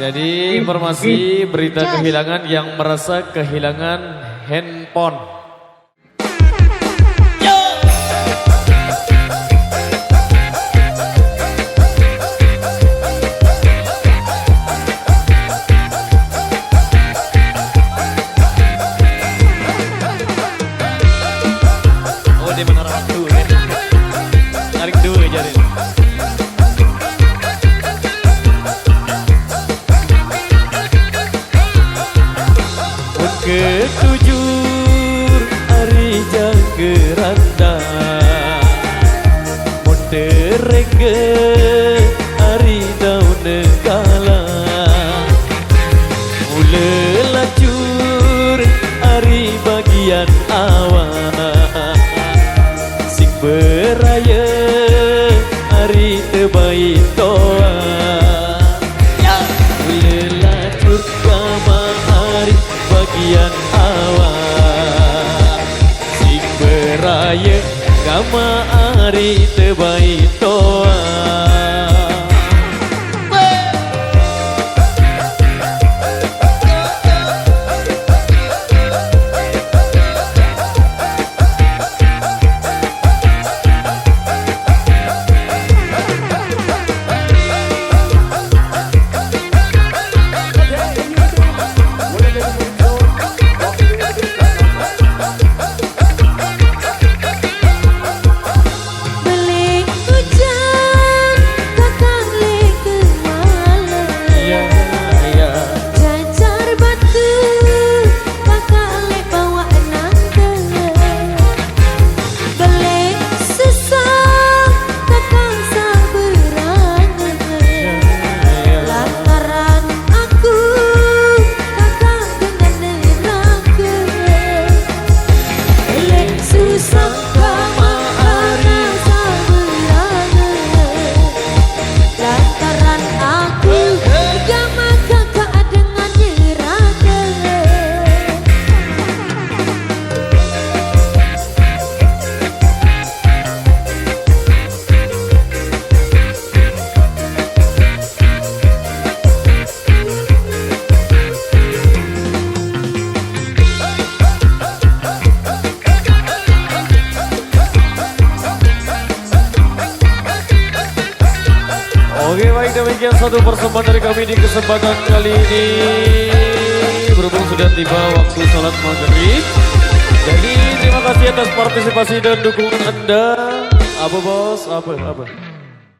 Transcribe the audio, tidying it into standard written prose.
Jadi informasi berita kehilangan yang merasa kehilangan handphone. Oh di mana ratu nih? Tarik dua jari. Ketujur hari janggeranda Monterege hari daun negala Mula lacur hari bagian awal Sing beraya hari terbaik toa Mula lacur kama hari bagian awal Sing beraya kama hari terbaik toa Beli baik demikian satu persembahan dari kami di kesempatan kali ini. Berhubung sudah tiba waktu sholat maghrib. Jadi terima kasih atas partisipasi dan dukungan Anda. Apa bos? Apa?